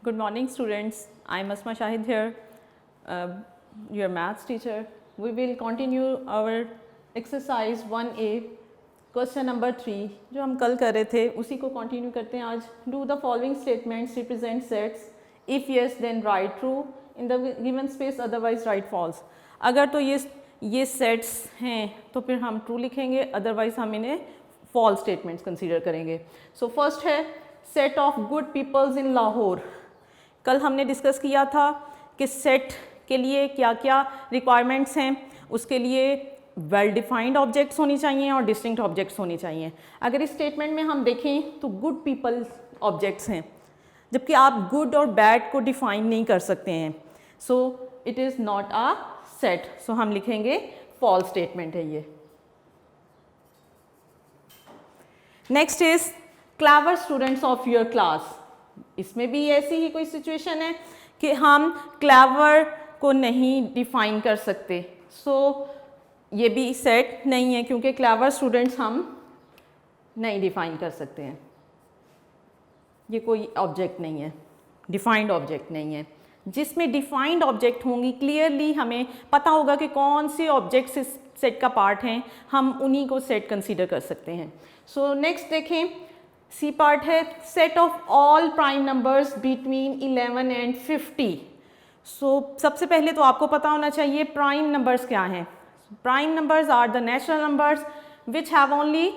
Good morning, students. I am Asma Shahid here, your maths teacher. We will continue our exercise 1A, question number 3. जो हम कल कर रहे थे उसी को continue करते हैं आज. Do the following statements represent sets. If yes, then write true in the given space, otherwise write false. अगर तो ये sets हैं तो फिर हम true लिखेंगे, otherwise हम इन्हें false statements consider करेंगे. So first है set of good peoples in Lahore. कल हमने डिस्कस किया था कि सेट के लिए क्या क्या रिक्वायरमेंट्स हैं. उसके लिए वेल डिफाइंड ऑब्जेक्ट्स होनी चाहिए और डिस्टिंक्ट ऑब्जेक्ट्स होनी चाहिए. अगर इस स्टेटमेंट में हम देखें तो गुड पीपल ऑब्जेक्ट्स हैं, जबकि आप गुड और बैड को डिफाइन नहीं कर सकते हैं. So it is not a set. So हम लिखेंगे फॉल्स स्टेटमेंट है ये. Next is clever students of your class. इसमें भी ऐसी ही कोई सिचुएशन है कि हम क्लेवर को नहीं डिफाइन कर सकते. सो ये भी सेट नहीं है क्योंकि क्लेवर स्टूडेंट्स हम नहीं डिफाइन कर सकते हैं. ये कोई ऑब्जेक्ट नहीं है, डिफाइंड ऑब्जेक्ट नहीं है. जिसमें डिफाइंड ऑब्जेक्ट होंगी क्लियरली हमें पता होगा कि कौन से ऑब्जेक्ट्स इस सेट का पार्ट हैं, हम उन्हीं को सेट कंसीडर कर सकते हैं. सो नेक्स्ट देखें, सी पार्ट है set of all prime numbers between 11 and 50. सो सबसे पहले तो आपको पता होना चाहिए प्राइम नंबर्स क्या हैं. Prime numbers are the natural numbers which have only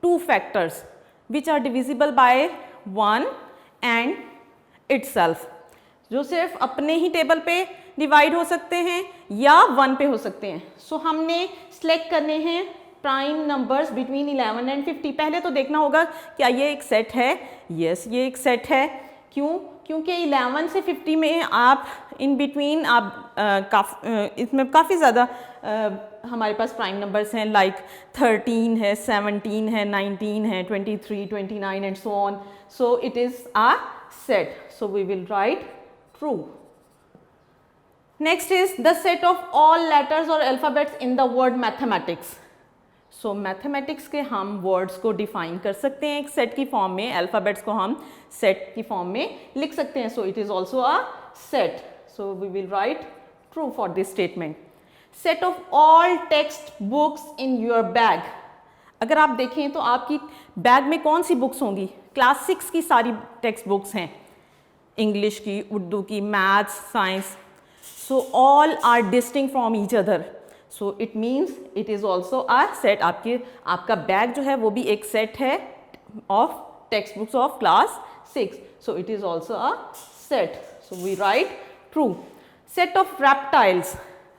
2 factors which are divisible by 1 and itself, जो सिर्फ अपने ही टेबल पे डिवाइड हो सकते हैं या 1 पे हो सकते हैं. सो हमने सेलेक्ट करने हैं प्राइम नंबर्स बिटवीन 11 एंड 50. पहले तो देखना होगा क्या ये एक सेट है. यस, ये एक सेट है. क्यों? क्योंकि 11 से 50 में आप इन बिटवीन आप इसमें काफ़ी ज़्यादा हमारे पास प्राइम नंबर्स हैं. लाइक 13 है, 17 है, 19 है, 23, 29 and so on. So it is a set. So we will write true. Next is the set of all letters और alphabets in the word mathematics. So mathematics के हम वर्ड्स को define कर सकते हैं एक सेट की फॉर्म में. अल्फ़ाबेट्स को हम सेट की फॉर्म में लिख सकते हैं. So it is also a set. So we will write true for this statement. Set of all text books in your bag. अगर आप देखें तो आपकी बैग में कौन सी बुक्स होंगी? क्लास 6 की सारी टेक्स्ट बुक्स हैं, इंग्लिश की, उर्दू की, maths, science. So all are distinct from each other. So it means it is also a set. आपका बैग जो है वो भी एक सेट है of text books of class 6. So it is also a set. So we write true. Set of reptiles.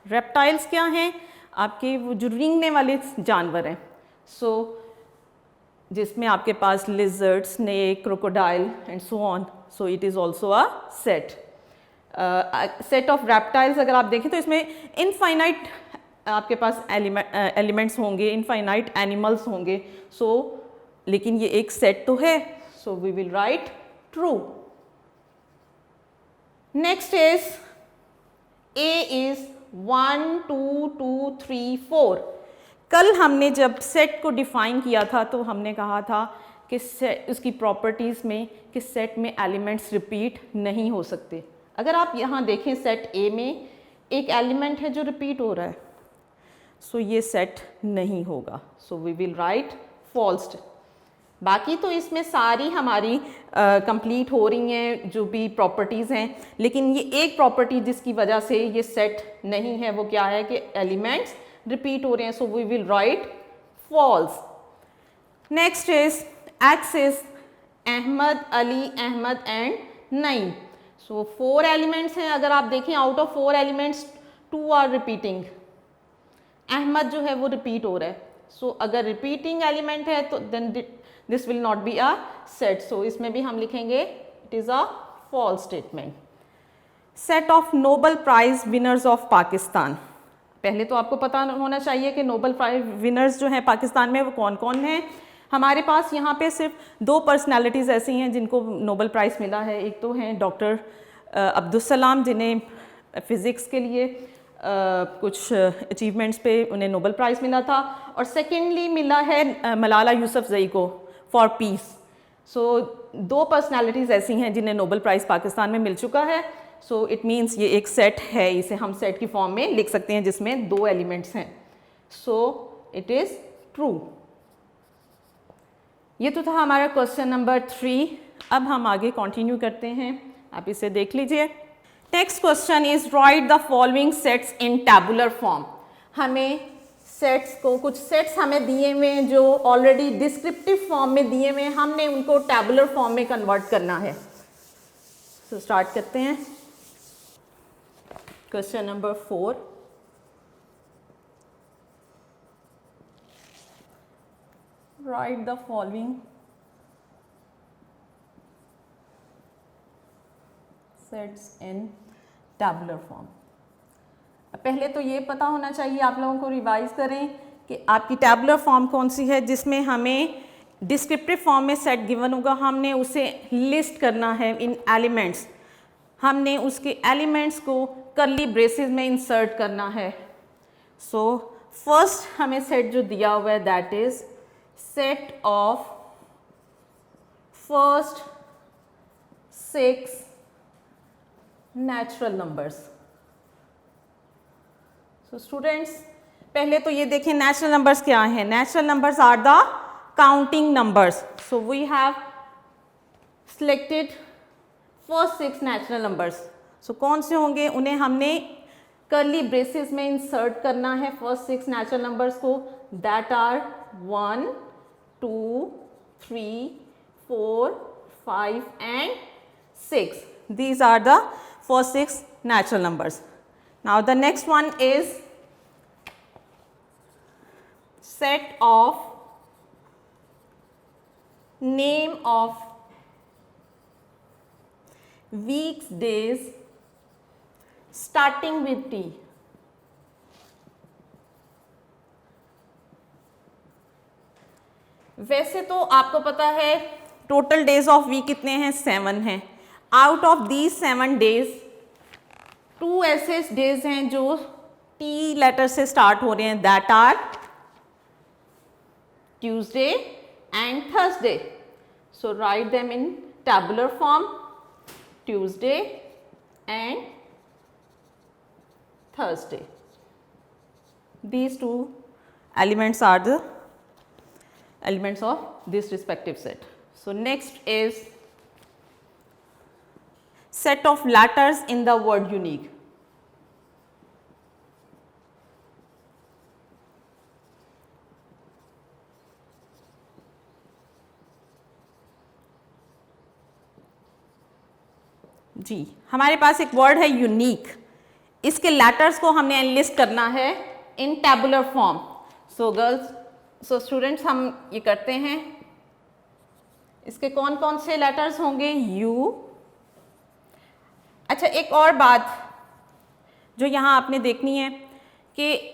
Reptiles क्या हैं? आपके वो जो रेंगने वाले जानवर हैं. सो जिसमें आपके पास lizard, snake, crocodile and so on. So it is also a set. Set of reptiles अगर आप देखें तो इसमें इनफाइनाइट आपके पास एलिमेंट्स होंगे, इनफाइनाइट एनिमल्स होंगे. सो लेकिन ये एक सेट तो है. So we will write true. Next is A is 1 2 2 3 4. कल हमने जब सेट को डिफाइन किया था तो हमने कहा था कि उसकी प्रॉपर्टीज़ में कि सेट में एलिमेंट्स रिपीट नहीं हो सकते. अगर आप यहाँ देखें सेट ए में एक एलिमेंट है जो रिपीट हो रहा है. सो ये सेट नहीं होगा. So we will write false. बाकी तो इसमें सारी हमारी कंप्लीट हो रही हैं जो भी प्रॉपर्टीज़ हैं, लेकिन ये एक प्रॉपर्टी जिसकी वजह से ये सेट नहीं है वो क्या है कि एलिमेंट्स रिपीट हो रहे हैं. So we will write false. Next is X is Ahmed, Ali, Ahmed and Naeem. So 4 elements हैं. अगर आप देखें out of 4 elements 2 are repeating. Ahmed जो है वो रिपीट हो रहा है. सो अगर रिपीटिंग एलिमेंट है तो then this will not be a set. So इसमें भी हम लिखेंगे it is a false statement. Set of Nobel prize winners of Pakistan. पहले तो आपको पता होना चाहिए कि नोबल प्राइज विनर्स जो हैं पाकिस्तान में वो कौन कौन हैं. हमारे पास यहाँ पे सिर्फ 2 पर्सनैलिटीज़ ऐसी हैं जिनको नोबल प्राइज़ मिला है. एक तो हैं डॉक्टर अब्दुल सलाम जिन्हें फ़िज़िक्स के लिए कुछ अचीवमेंट्स पे उन्हें नोबल प्राइज़ मिला था, और सेकेंडली मिला है मलाला यूसुफजई को फॉर पीस. सो दो पर्सनालिटीज़ ऐसी हैं जिन्हें नोबेल प्राइज़ पाकिस्तान में मिल चुका है. सो इट मीन्स ये एक सेट है, इसे हम सेट की फॉर्म में लिख सकते हैं जिसमें दो एलिमेंट्स हैं. So it is true. ये तो था हमारा क्वेश्चन नंबर 3. अब हम आगे कंटिन्यू करते हैं, आप इसे देख लीजिए. Next question is right the following sets in tabular form. हमें सेट्स को, कुछ सेट्स हमें दिए हुए हैं जो ऑलरेडी डिस्क्रिप्टिव फॉर्म में दिए हुए हैं, हमने उनको टैबुलर फॉर्म में कन्वर्ट करना है. सो स्टार्ट करते हैं. Question number 4. Right the following sets in tabular form. पहले तो ये पता होना चाहिए आप लोगों को, रिवाइज करें कि आपकी टैबुलर फॉर्म कौन सी है जिसमें हमें डिस्क्रिप्टिव फॉर्म में सेट गिवन होगा, हमने उसे लिस्ट करना है इन एलिमेंट्स. हमने उसके एलिमेंट्स को कर्ली ब्रेसेस में इंसर्ट करना है. सो फर्स्ट हमें सेट जो दिया हुआ है that is set of first 6 natural numbers. So students पहले तो ये देखें नेचुरल नंबर्स क्या हैं. Natural numbers are the counting numbers. So we have selected first 6 natural numbers. So कौन से होंगे, उन्हें हमने कर्ली ब्रेसेस में इंसर्ट करना है फर्स्ट 6 नेचुरल नंबर्स को. That are 1 2 3 4 5 and 6. These are the first 6 natural numbers. Now the next one is set of name of weeks, days starting with T. वैसे तो आपको पता है टोटल डेज ऑफ वीक कितने हैं, 7 हैं. आउट ऑफ दीज 7 डेज 2 ऐसे days हैं जो टी लेटर से स्टार्ट हो रहे हैं, that are Tuesday and Thursday. So write them in tabular form, Tuesday and Thursday. These 2 elements are the elements of this respective set. So next is set of letters in the word unique. जी, हमारे पास एक word है unique. इसके letters को हमने enlist करना है in tabular form. So girls, so students, हम ये करते हैं. इसके कौन कौन से लेटर्स होंगे, यू. अच्छा, एक और बात जो यहाँ आपने देखनी है कि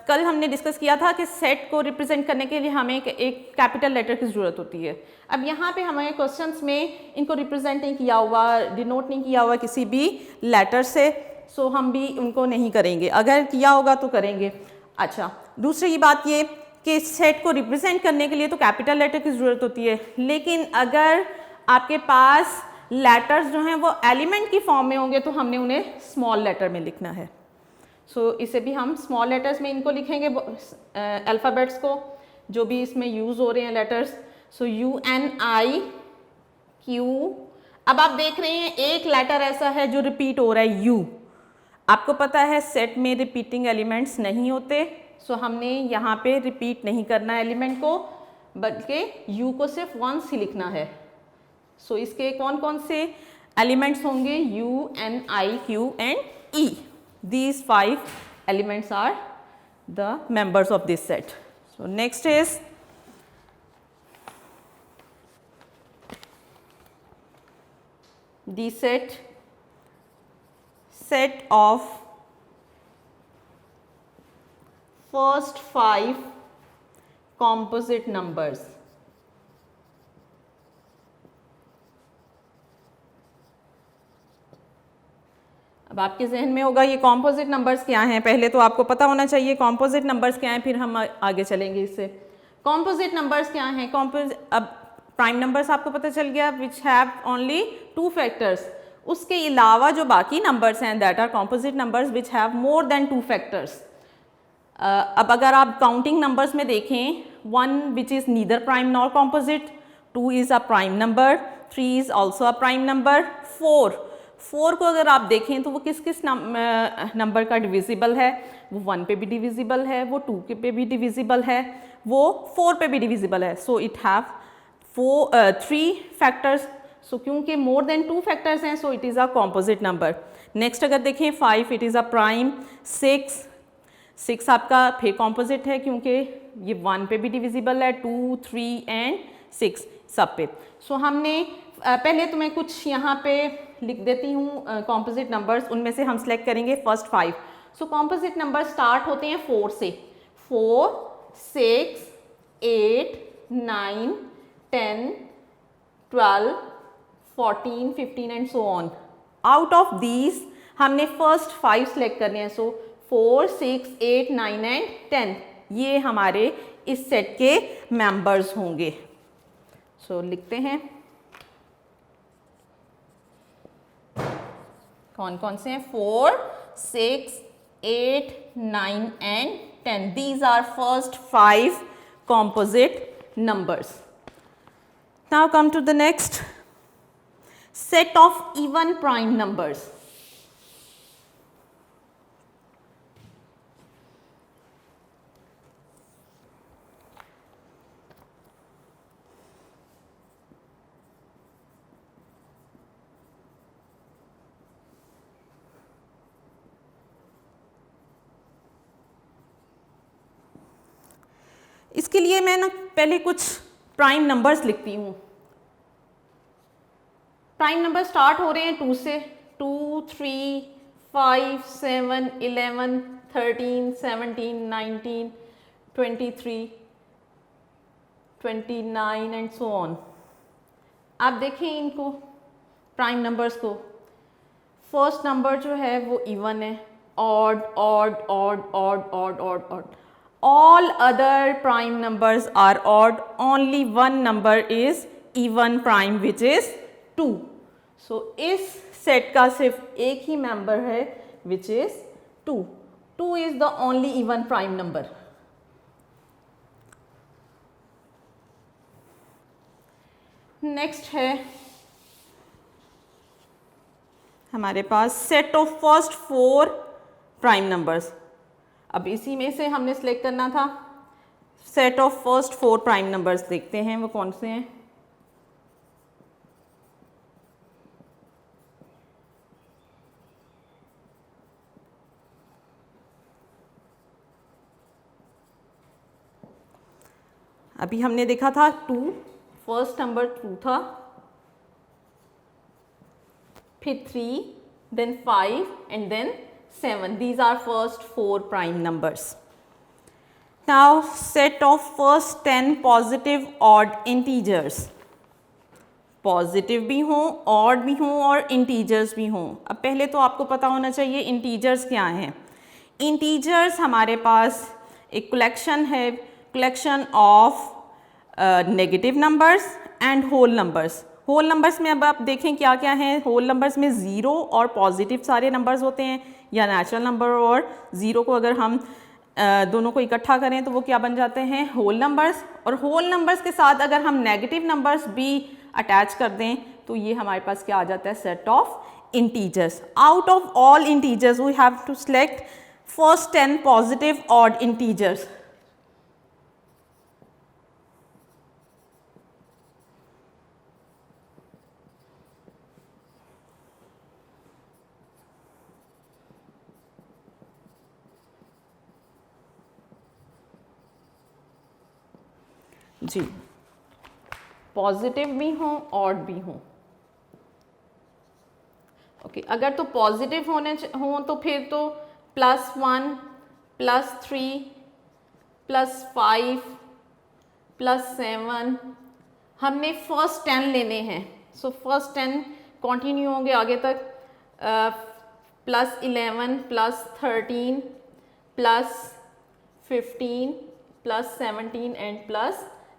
कल हमने डिस्कस किया था कि सेट को रिप्रेजेंट करने के लिए हमें एक कैपिटल लेटर की ज़रूरत होती है. अब यहाँ पे हमारे क्वेश्चंस में इनको रिप्रेजेंट नहीं किया हुआ, डिनोट नहीं किया हुआ किसी भी लेटर से. सो हम भी उनको नहीं करेंगे, अगर किया होगा तो करेंगे. अच्छा, दूसरी बात ये कि सेट को रिप्रेजेंट करने के लिए तो कैपिटल लेटर की ज़रूरत होती है, लेकिन अगर आपके पास लेटर्स जो हैं वो एलिमेंट की फॉर्म में होंगे तो हमने उन्हें स्मॉल लेटर में लिखना है. सो इसे भी हम स्मॉल लेटर्स में इनको लिखेंगे, अल्फ़ाबेट्स को जो भी इसमें यूज़ हो रहे हैं letters. So U N I Q. अब आप देख रहे हैं एक लेटर ऐसा है जो रिपीट हो रहा है, यू. आपको पता है सेट में रिपीटिंग एलिमेंट्स नहीं होते. सो हमने यहाँ पे रिपीट नहीं करना एलिमेंट को, बल्कि यू को सिर्फ वंस ही लिखना है. सो इसके कौन कौन से एलिमेंट्स होंगे, U N I Q and E. These 5 elements are the members of this set. So next is the set of first 5 composite numbers. अब आपके जहन में होगा ये कॉम्पोजिट नंबर्स क्या हैं. पहले तो आपको पता होना चाहिए कॉम्पोजिट नंबर्स क्या हैं, फिर हम आगे चलेंगे इससे. कॉम्पोजिट नंबर्स क्या हैं, अब प्राइम नंबर्स आपको पता चल गया विच हैव ओनली 2 फैक्टर्स। उसके अलावा जो बाकी नंबर्स हैं that are composite numbers which have more than 2 factors. अब अगर आप काउंटिंग नंबर्स में देखें, 1 which is neither prime nor composite, 2 is a prime number, 3 is also a prime number, 4 को अगर आप देखें तो वो किस किस नंबर का डिविजिबल है, वो 1 पे भी डिविजिबल है, वो 2 पे भी डिविजिबल है, वो 4 पे भी डिविजिबल है। So it have 3 factors. So क्योंकि मोर देन 2 फैक्टर्स हैं so it is a composite number. Next अगर देखें 5 इट इज़ अ प्राइम, 6 आपका फिर कॉम्पोजिट है क्योंकि ये 1 पे भी डिविजिबल है, 2, 3 एंड 6 सब पे। सो हमने पहले तो मैं कुछ यहाँ पे लिख देती हूँ कॉम्पोजिट नंबर्स, उनमें से हम सेलेक्ट करेंगे फर्स्ट 5। सो कॉम्पोजिट नंबर स्टार्ट होते हैं 4 से, 4, 6, 8, 9, 10, 12, 14, 15 and so on. Out of these हमने फर्स्ट 5 सेलेक्ट करने हैं। सो 4, 6, 8, 9 एंड 10 ये हमारे इस सेट के मेंबर्स होंगे। सो लिखते हैं कौन कौन से हैं, 4, 6, 8, 9 and 10। These are first 5 composite numbers. Now come to the next set of even prime numbers. इसके लिए मैं ना पहले कुछ प्राइम नंबर्स लिखती हूँ। प्राइम नंबर स्टार्ट हो रहे हैं 2 से, 2, 3, 5, 7, 11, 13, 17, 19, 23, 29 एंड सो ऑन। आप देखें इनको प्राइम नंबर्स को, फर्स्ट नंबर जो है वो इवन है, odd odd odd odd odd odd odd. All other prime numbers are odd, only one number is even prime which is 2. So इस सेट का सिर्फ एक ही मेंबर है which is 2. 2 is the only even prime number. Next है हमारे पास set of first 4 prime numbers. अब इसी में से हमने सेलेक्ट करना था set of first 4 prime numbers. देखते हैं वो कौन से हैं। अभी हमने देखा था 2, फर्स्ट नंबर 2 था, फिर 3, then 5 and then 7. These are first 4 prime numbers. Now set of first 10 positive odd integers. Positive भी हों, ऑड भी हों और इंटीजर्स भी हों। अब पहले तो आपको पता होना चाहिए इंटीजर्स क्या हैं। इंटीजर्स हमारे पास एक कलेक्शन है, collection of negative numbers and whole numbers. Whole numbers में अब आप देखें क्या क्या हैं। होल नंबर्स में ज़ीरो और पॉजिटिव सारे नंबर्स होते हैं, या नेचुरल नंबर और ज़ीरो को अगर हम दोनों को इकट्ठा करें तो वो क्या बन जाते हैं, होल नंबर्स। और होल नंबर्स के साथ अगर हम नेगेटिव नंबर्स भी अटैच कर दें तो ये हमारे पास क्या आ जाता है, set of integers. Out of all integers we have to select first 10 positive odd integers. जी, पॉजिटिव भी हों ऑड भी हों। ओके, अगर तो पॉजिटिव हों तो फिर तो +1, +3, +5, +7 हमने फर्स्ट 10 लेने हैं। सो फर्स्ट 10 कंटिन्यू होंगे आगे तक, +11, +13, +15, +17 and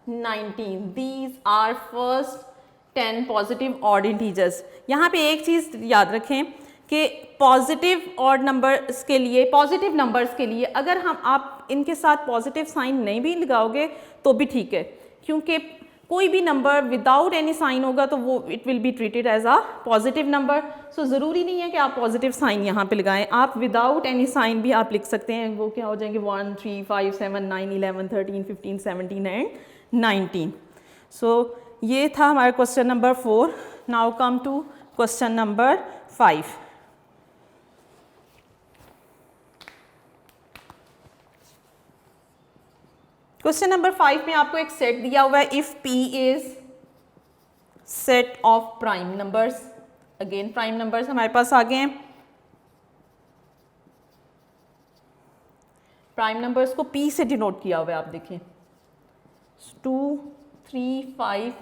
19. These are first 10 positive odd integers. यहाँ पे एक चीज़ याद रखें कि पॉजिटिव ऑड नंबर्स के लिए, पॉजिटिव नंबर्स के लिए अगर आप इनके साथ पॉजिटिव साइन नहीं भी लगाओगे तो भी ठीक है, क्योंकि कोई भी नंबर विदाउट एनी साइन होगा तो वो it will be treated as a positive number. So ज़रूरी नहीं है कि आप पॉजिटिव साइन यहाँ पे लगाएं, आप विदाउट एनी साइन भी आप लिख सकते हैं. वो क्या हो जाएंगे 1 3 5 7 9 11 13 15 17 एंड 19. सो ये था हमारा question number 4. Now come to question number 5. Question number 5 में आपको एक सेट दिया हुआ है. If P is set of prime numbers. Again prime numbers हमारे पास आ गए हैं. प्राइम नंबर्स को P से डिनोट किया हुआ है. आप देखें 2 3 5,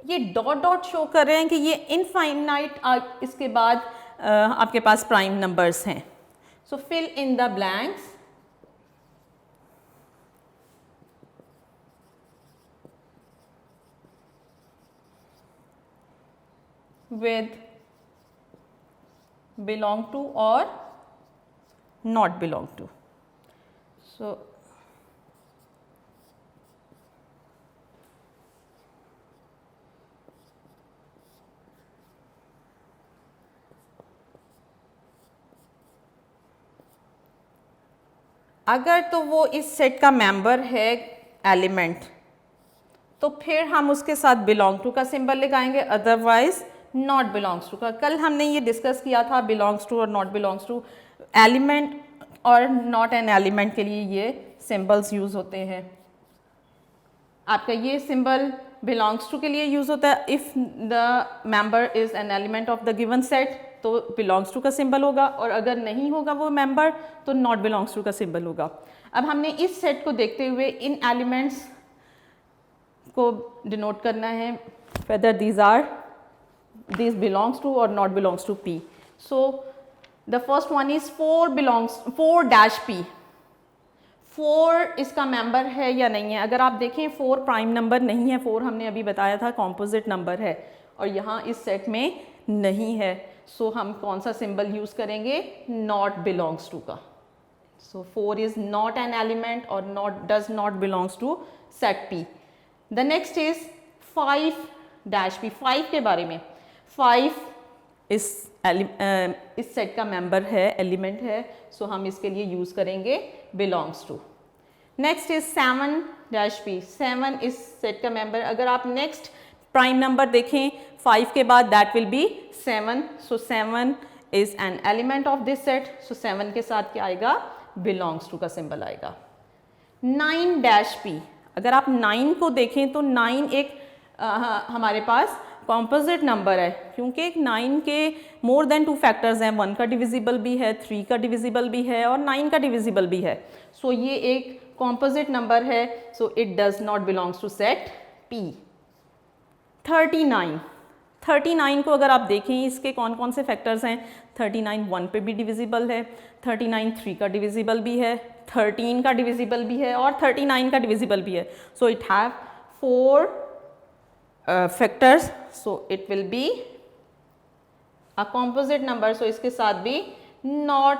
ये डॉट डॉट शो कर रहे हैं कि ये इनफाइनाइट इसके बाद आपके पास प्राइम नंबर्स हैं. So fill in the blanks. with belong to or not belong to. So अगर तो वो इस सेट का मेंबर है एलिमेंट, तो फिर हम उसके साथ बिलोंग टू का सिंबल लगाएंगे, अदरवाइज नॉट बिलोंग्स टू का. कल हमने ये डिस्कस किया था बिलोंग्स टू और नॉट बिलोंग्स टू. एलिमेंट और नॉट एन एलिमेंट के लिए ये सिंबल्स यूज़ होते हैं. आपका ये सिंबल बिलोंग्स टू के लिए यूज़ होता है. If the member is an element of the given set तो बिलोंग्स टू का सिंबल होगा, और अगर नहीं होगा वो मेंबर तो नॉट बिलोंग्स टू का सिंबल होगा. अब हमने इस सेट को देखते हुए इन एलिमेंट्स को डिनोट करना है whether these belongs to or not belongs to P. So the first one is 4 dash P. 4 इसका मेंबर है या नहीं है. अगर आप देखें 4 प्राइम नंबर नहीं है. 4 हमने अभी बताया था कॉम्पोजिट नंबर है और यहाँ इस सेट में नहीं है. सो हम कौन सा सिंबल यूज़ करेंगे, नॉट बिलोंग्स टू का. So 4 is not an element और does not belongs to set P. The next is 5 dash P. 5 के बारे में, 5 इस सेट का मेंबर है, एलिमेंट है. सो हम इसके लिए यूज़ करेंगे belongs to. Next is 7 dash P. 7 इस सेट का मेंबर. अगर आप नेक्स्ट प्राइम नंबर देखें 5 के बाद that will be 7. So 7 is an element of this set. So 7 के साथ क्या आएगा, बिलोंग्स टू का सिंबल आएगा. 9 डैश P. अगर आप 9 को देखें तो 9 एक हमारे पास कॉम्पोजिट नंबर है, क्योंकि 9 के मोर देन 2 फैक्टर्स हैं. 1 का डिविजिबल भी है, 3 का डिविजिबल भी है और 9 का डिविजिबल भी है. सो ये एक कॉम्पोजिट नंबर है. So it does not belongs to set P. 39 को अगर आप देखें इसके कौन कौन से फैक्टर्स हैं. 39 1 पे भी डिविजिबल है, 39 3 का डिविजिबल भी है, 13 का डिविजिबल भी है और 39 का डिविजिबल भी है. So it have 4 factors. So it will be a composite number. So इसके साथ भी नॉट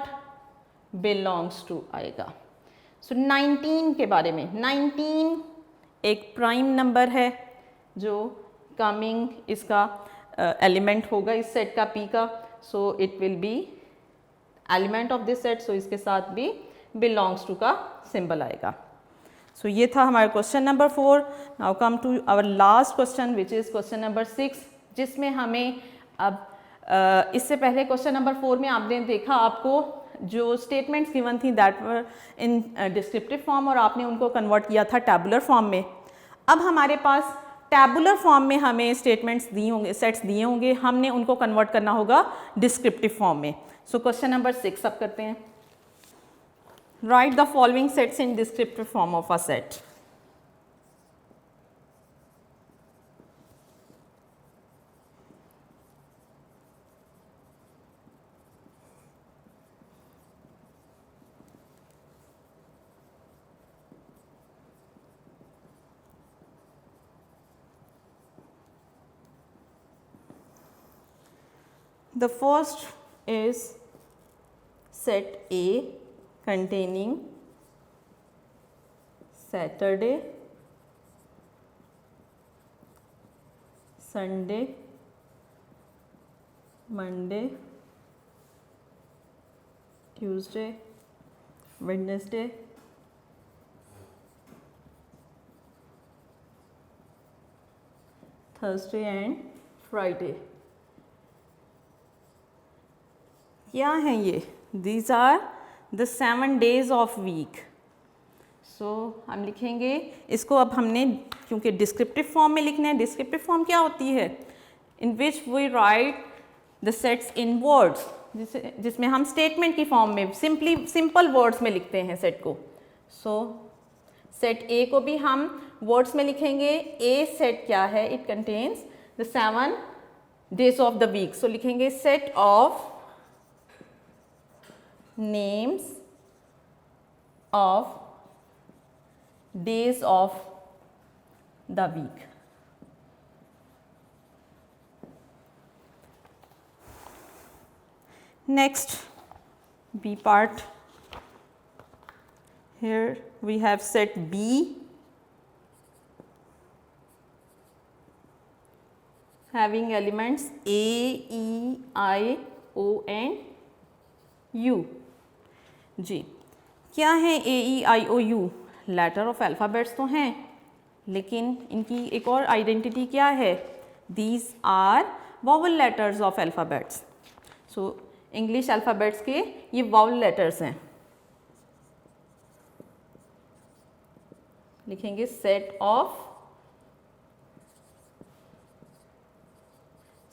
बिलोंग्स टू आएगा. सो 19 के बारे में, 19 एक प्राइम नंबर है जो कमिंग इसका एलिमेंट होगा इस सेट का P का. So it will be element of this set. So इसके साथ भी बिलोंग्स टू का सिंबल आएगा. सो ये था हमारा question number 4. Now come to our last question which is question number 6, जिसमें हमें अब इससे पहले क्वेश्चन नंबर 4 में आपने देखा आपको जो स्टेटमेंट्स गिवन थी that were in descriptive form और आपने उनको कन्वर्ट किया था टैबुलर फॉर्म में. अब हमारे पास टैबुलर फॉर्म में हमें स्टेटमेंट्स दिए होंगे, सेट्स दिए होंगे, हमने उनको कन्वर्ट करना होगा डिस्क्रिप्टिव फॉर्म में. सो क्वेश्चन नंबर 6 अब करते हैं. Write the following sets in descriptive form of a set. The first is set A containing Saturday, Sunday, Monday, Tuesday, Wednesday, Thursday and Friday. क्या हैं ये? These are the 7 days of week. So हम लिखेंगे इसको, अब हमने क्योंकि descriptive form में लिखना है. डिस्क्रिप्टिव फॉर्म क्या होती है? In which we write the sets in words, जिसमें हम स्टेटमेंट की फॉर्म में सिंपल वर्ड्स में लिखते हैं सेट को. सो सेट ए को भी हम वर्ड्स में लिखेंगे. ए सेट क्या है? It contains the 7 days of the week. So लिखेंगे set of names of days of the week. Next, B part. Here we have set B having elements A, E, I, O and U. जी, क्या है A, E, I, O, U? Letter of alphabets तो हैं, लेकिन इनकी एक और identity क्या है? These are vowel letters of alphabets. So English alphabets के ये वॉवल लेटर्स हैं. लिखेंगे सेट ऑफ,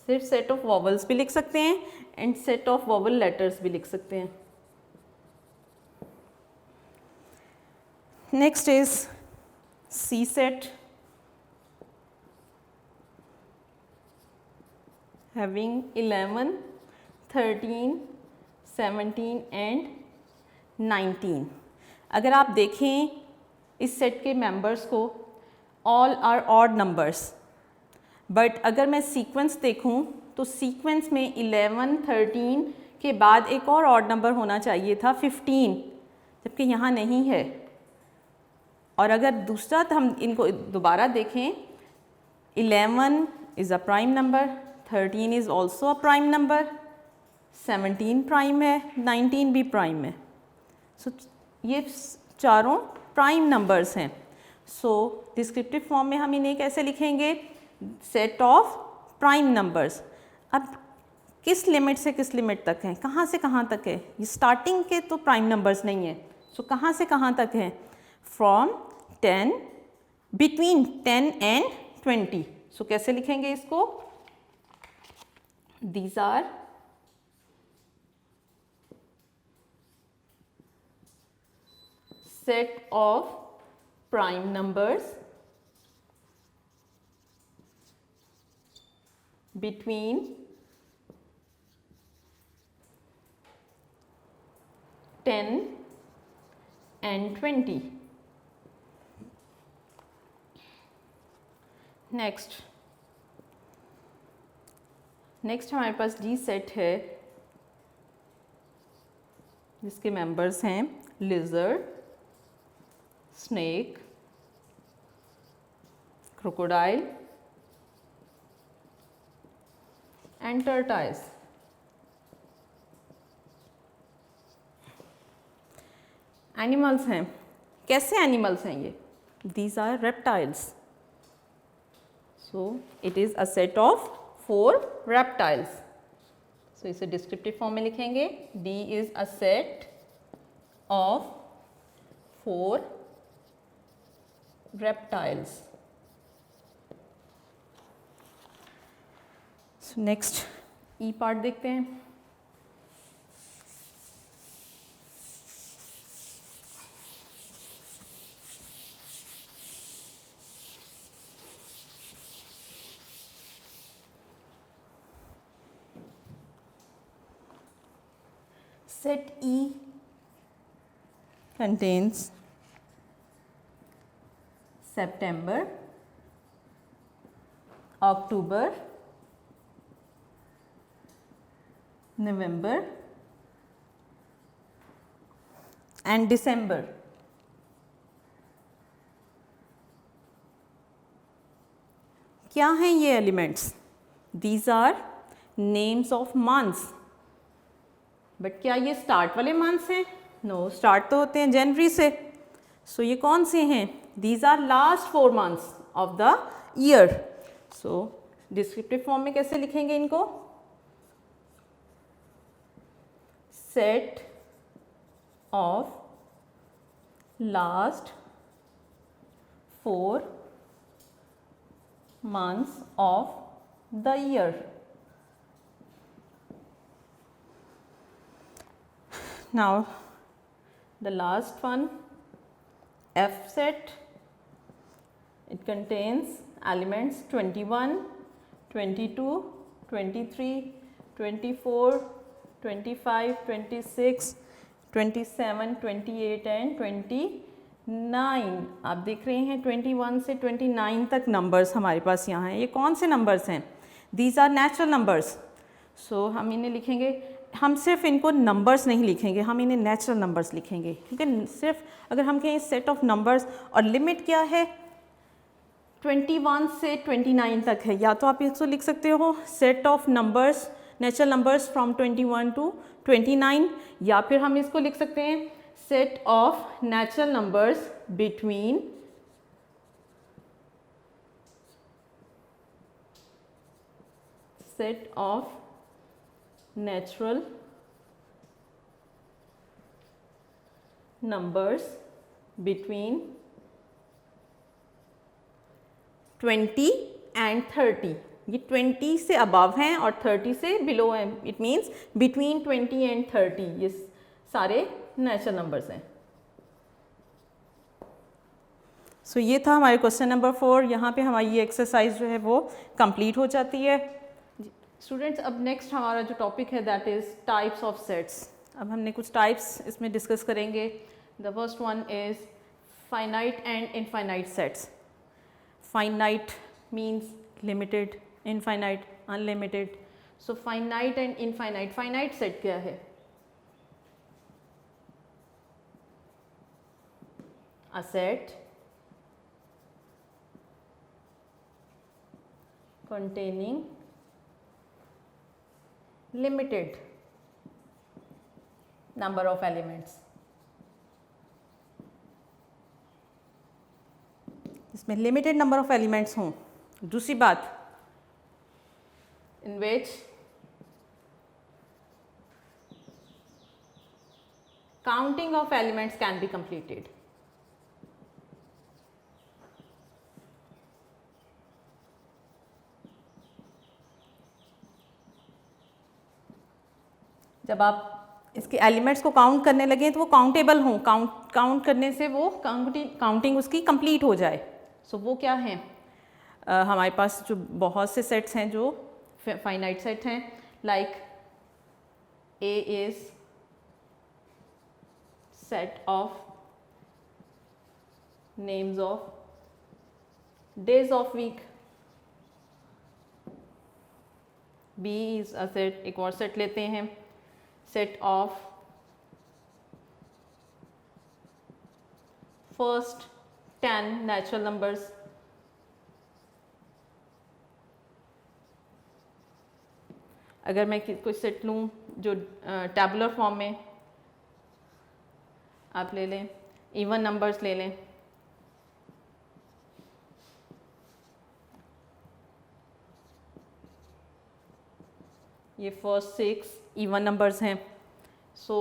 सिर्फ सेट ऑफ वॉवल्स भी लिख सकते हैं and set of vowel letters भी लिख सकते हैं. Next is C set having 11, 13, 17 and 19. अगर आप देखें इस सेट के मेंबर्स को, all are odd numbers, but अगर मैं सीक्वेंस देखूं तो सीक्वेंस में 11, 13 के बाद एक और ऑड नंबर होना चाहिए था 15, जबकि यहाँ नहीं है. और अगर दूसरा हम इनको दोबारा देखें, 11 is a prime number, 13 is also a prime number, 17 prime है, 19 भी प्राइम है. सो ये चारों प्राइम नंबर्स हैं. सो डिस्क्रिप्टिव फॉर्म में हम इन्हें कैसे लिखेंगे? Set of prime numbers. अब किस लिमिट से किस लिमिट तक हैं, कहाँ से कहाँ तक है? ये स्टार्टिंग के तो प्राइम नंबर्स नहीं है. सो कहाँ से कहाँ तक हैं? From 10, between 10 and 20. सो कैसे लिखेंगे इसको? These are set of prime numbers between 10 and 20. Next हमारे पास जी सेट है, जिसके मेंबर्स हैं lizard, snake, crocodile and turtles. Animals हैं. कैसे एनिमल्स हैं ये? These are reptiles. So it is a set of 4 reptiles. So इसे डिस्क्रिप्टिव फॉर्म में लिखेंगे. D is a set of 4 reptiles. So next E part देखते हैं. Set E contains September, October, November and December. क्या हैं ये elements? These are names of months. But क्या ये स्टार्ट वाले मंथ्स हैं? नो, स्टार्ट तो होते हैं जनवरी से। सो ये कौन से हैं? These are last 4 months of the year. So descriptive form में कैसे लिखेंगे इनको? Set of last 4 months of the year. Now the last one, F set. It contains elements 21, 22, 23, 24, 25, 26, 27, 28 and 29। आप देख रहे हैं 21 से 29 तक नंबर्स हमारे पास यहाँ हैं। ये कौन से नंबर्स हैं? These are natural numbers. So हम इन्हें लिखेंगे, हम सिर्फ इनको नंबर्स नहीं लिखेंगे, हम इन्हें नेचुरल नंबर्स लिखेंगे। ठीक है, सिर्फ अगर हम कहें सेट ऑफ नंबर्स और लिमिट क्या है 21 से 29 तक है, या तो आप इसको लिख सकते हो set of numbers natural numbers from 21 to 29, या फिर हम इसको लिख सकते हैं set of natural numbers between set of natural numbers between 20 and 30। ये 20 से अबव हैं और 30 से बिलो हैं। इट मीन्स बिटवीन 20 एंड 30 ये सारे नेचुरल नंबर्स हैं। सो ये था हमारे क्वेश्चन नंबर 4। यहाँ पे हमारी ये एक्सरसाइज जो है वो कंप्लीट हो जाती है। स्टूडेंट्स, अब नेक्स्ट हमारा जो टॉपिक है that is types of sets. अब हमने कुछ टाइप्स इसमें डिस्कस करेंगे। The first one is finite and infinite sets. Finite means limited, infinite unlimited. So finite and infinite, finite set क्या है? A set containing limited number of elements। इसमें limited number of elements हों। दूसरी बात, in which counting of elements can be completed। जब आप इसके elements को काउंट करने लगे तो वो काउंटेबल हों, काउंट करने से वो काउंटिंग उसकी कंप्लीट हो जाए। सो वो क्या हैं? हमारे पास जो बहुत से सेट्स हैं जो फाइनाइट सेट हैं, like A is set of names of days of week. B is a set, एक और सेट लेते हैं, set of first 10 natural numbers. अगर मैं कोई सेट लूँ जो टैबुलर फॉर्म में, आप ले लें इवन नंबर्स ले लें, ये फर्स्ट 6 इवन नंबर्स हैं। सो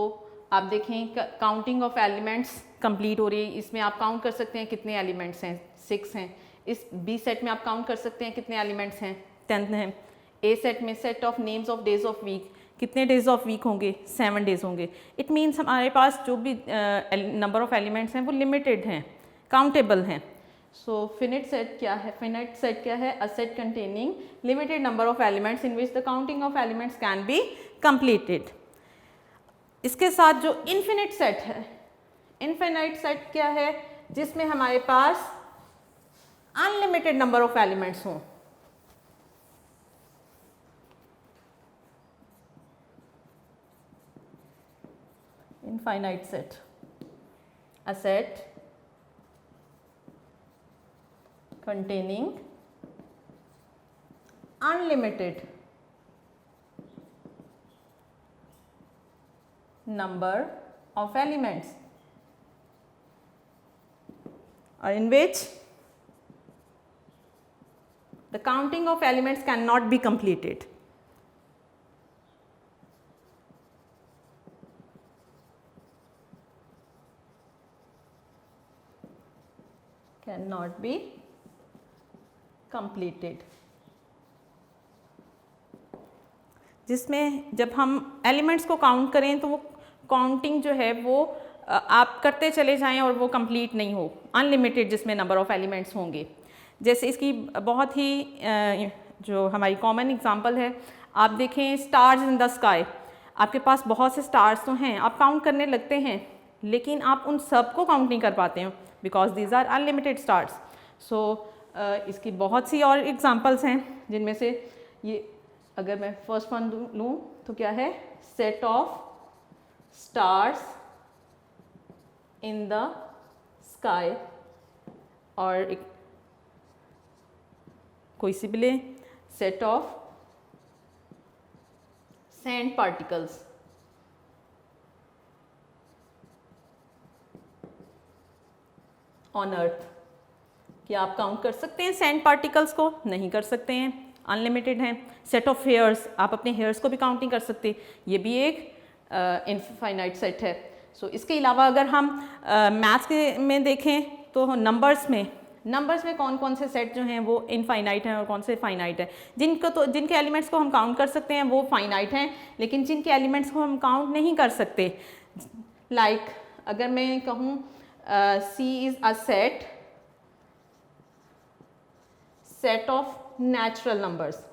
आप देखें काउंटिंग ऑफ एलिमेंट्स कंप्लीट हो रही है। इसमें आप काउंट कर सकते हैं कितने एलिमेंट्स हैं, 6 हैं। इस बी सेट में आप काउंट कर सकते हैं कितने एलिमेंट्स हैं, 10 हैं। ए सेट में set of names of days of week, कितने डेज ऑफ वीक होंगे, 7 डेज होंगे। इट मीन्स हमारे पास जो भी नंबर ऑफ एलिमेंट्स हैं वो लिमिटेड हैं, काउंटेबल हैं। सो फिनिट सेट क्या है? फिनिट सेट क्या है? अ set containing limited number of elements in which the counting of elements can be completed. इसके साथ जो इनफिनिट सेट है, इनफिनाइट सेट क्या है? जिसमें हमारे पास अनलिमिटेड नंबर ऑफ एलिमेंट्स हों। infinite set, a set containing unlimited number of elements, or in which the counting of elements cannot be completed. Cannot be completed. जिसमें जब हम एलिमेंट्स को काउंट करें तो वो काउंटिंग जो है वो आप करते चले जाएं और वो कंप्लीट नहीं हो, अनलिमिटेड जिसमें नंबर ऑफ एलिमेंट्स होंगे। जैसे इसकी बहुत ही जो हमारी कॉमन एग्जांपल है, आप देखें स्टार्स इन द स्काई, आपके पास बहुत से स्टार्स तो हैं, आप काउंट करने लगते हैं लेकिन आप उन सब को काउंट नहीं कर पाते हैं because these are unlimited stars. So इसकी बहुत सी और एग्जांपल्स हैं जिनमें से ये अगर मैं फर्स्ट वन लूँ तो क्या है, set of stars in the sky, और एक कोई सी भी ले, set of sand particles on earth. क्या आप काउंट कर सकते हैं सैंड पार्टिकल्स को? नहीं कर सकते हैं, अनलिमिटेड हैं। सेट ऑफ हेयर्स, आप अपने हेयर्स को भी काउंट नहीं कर सकते, ये भी एक इनफाइनाइट सेट है। सो इसके अलावा अगर हम मैथ्स में देखें तो नंबर्स में कौन कौन से सेट जो हैं वो इनफाइनाइट हैं और कौन से फाइनाइट है। जिनके एलिमेंट्स को हम काउंट कर सकते हैं वो फाइनाइट हैं, लेकिन जिनके एलिमेंट्स को हम काउंट नहीं कर सकते, लाइक अगर मैं कहूँ C is a set of natural numbers.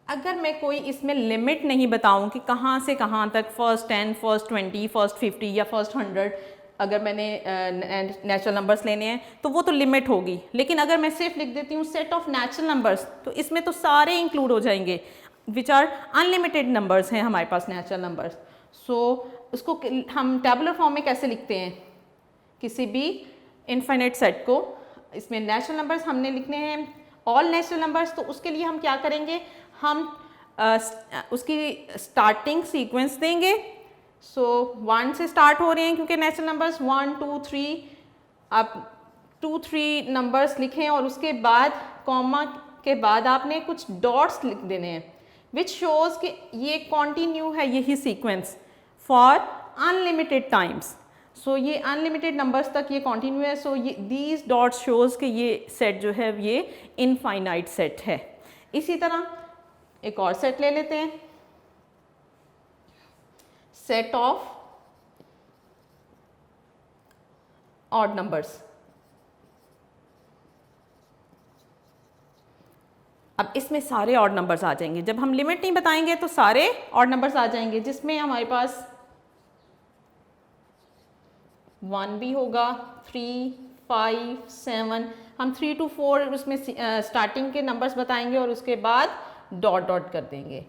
अगर मैं कोई इसमें लिमिट नहीं बताऊं कि कहाँ से कहाँ तक, फर्स्ट 10, फर्स्ट 20, फर्स्ट 50 या फर्स्ट 100, अगर मैंने नेचुरल नंबर्स लेने हैं तो वो तो लिमिट होगी। लेकिन अगर मैं सिर्फ लिख देती हूँ सेट ऑफ नेचुरल नंबर्स तो इसमें तो सारे इंक्लूड हो जाएंगे, विच आर अनलिमिटेड नंबर्स हैं हमारे पास नेचुरल नंबर्स। सो उसको हम टेबुलर फॉर्म में कैसे लिखते हैं किसी भी इनफाइनाइट सेट को? इसमें नेचुरल नंबर्स हमने लिखने हैं, ऑल नेचुरल नंबर्स, तो उसके लिए हम क्या करेंगे, हम उसकी स्टार्टिंग सीक्वेंस देंगे। सो 1 से स्टार्ट हो रहे हैं क्योंकि नेचुरल नंबर्स 1 2 3, आप 2 3 नंबर्स लिखें और उसके बाद कॉमा के बाद आपने कुछ डॉट्स लिख देने हैं, विच शोज़ कि ये कॉन्टिन्यू है यही सीक्वेंस फॉर अनलिमिटेड टाइम्स। सो ये अनलिमिटेड नंबर्स तक ये कॉन्टिन्यू है। सो ये दीज डॉट्स शोज़ कि ये सेट जो है ये इनफाइनाइट सेट है। इसी तरह एक और सेट ले लेते हैं, सेट ऑफ ऑड नंबर्स। अब इसमें सारे ऑड नंबर्स आ जाएंगे, जब हम लिमिट नहीं बताएंगे तो सारे ऑड नंबर्स आ जाएंगे, जिसमें हमारे पास 1 भी होगा, 3 5 7, हम 3 to 4 उसमें स्टार्टिंग के नंबर्स बताएंगे और उसके बाद डॉट डॉट कर देंगे,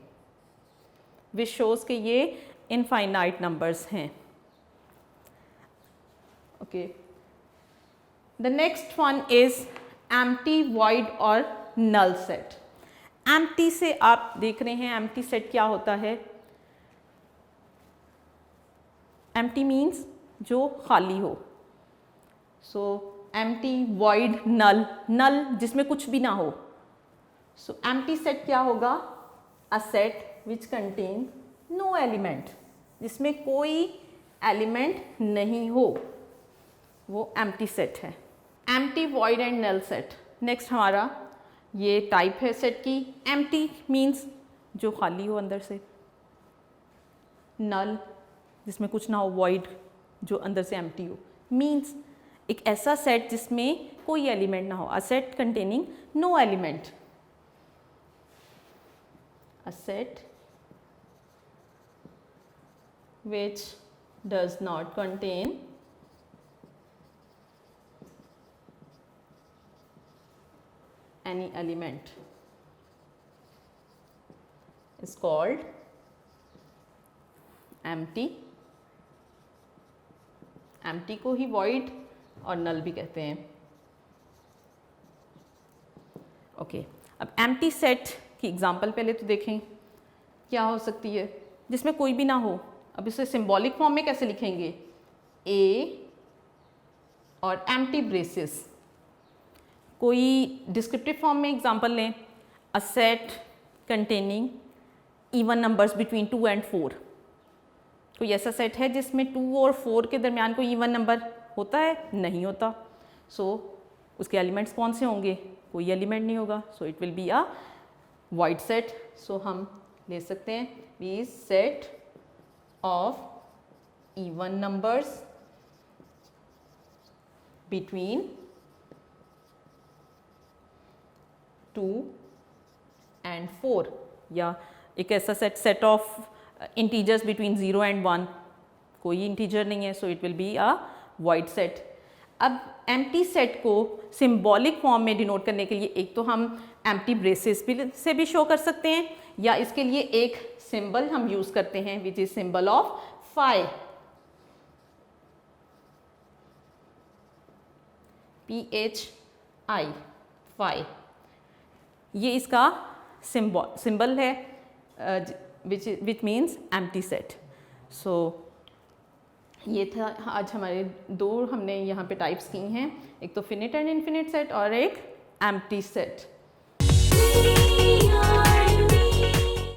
विच शोज़ कि ये इनफाइनाइट नंबर्स हैं। Okay, the next one is empty, void और नल सेट। एम्प्टी से आप देख रहे हैं एम्प्टी सेट क्या होता है। एम्प्टी मीन्स जो खाली हो। सो एम्प्टी, वॉइड, नल, नल जिसमें कुछ भी ना हो। सो एम्प्टी सेट क्या होगा, a set which contain no element, जिसमें कोई एलिमेंट नहीं हो, वो एम्प्टी सेट है। Empty, void and null set. Next हमारा ये टाइप है सेट की। एम्प्टी मीन्स जो खाली हो अंदर से, नल जिसमें कुछ ना हो, वॉइड जो अंदर से एम्प्टी हो। मीन्स एक ऐसा सेट जिसमें कोई एलिमेंट ना हो, a set containing no element, a set which does not contain any element is called empty, empty को ही वॉइड और नल भी कहते हैं। ओके, अब एम्प्टी सेट की एग्जांपल पहले तो देखें क्या हो सकती है जिसमें कोई भी ना हो। अब इसे सिंबॉलिक फॉर्म में कैसे लिखेंगे, ए और एम्प्टी ब्रेसेस। कोई डिस्क्रिप्टिव फॉर्म में एग्जांपल लें, अ set containing even numbers between 2 and 4। कोई ऐसा सेट है जिसमें 2 और 4 के दरमियान कोई इवन नंबर होता है? नहीं होता। सो उसके एलिमेंट्स कौन से होंगे? कोई एलिमेंट नहीं होगा। So it will be a void set. So हम ले सकते हैं B set of even numbers between 2 and 4, या एक ऐसा set of integers between 0 and 1। कोई इंटीजर नहीं है, so it will be a void set. अब एम्प्टी सेट को सिंबॉलिक फॉर्म में डिनोट करने के लिए एक तो हम एम्प्टी ब्रेसेस से भी शो कर सकते हैं, या इसके लिए एक सिंबल हम यूज करते हैं which is symbol of phi, PHI, phi. ये इसका सिंबल है which means empty set. So ये था आज हमारे दो हमने यहाँ पे टाइप्स की हैं, एक तो फिनिट एंड इन्फिनिट सेट और एक एम्प्टी सेट।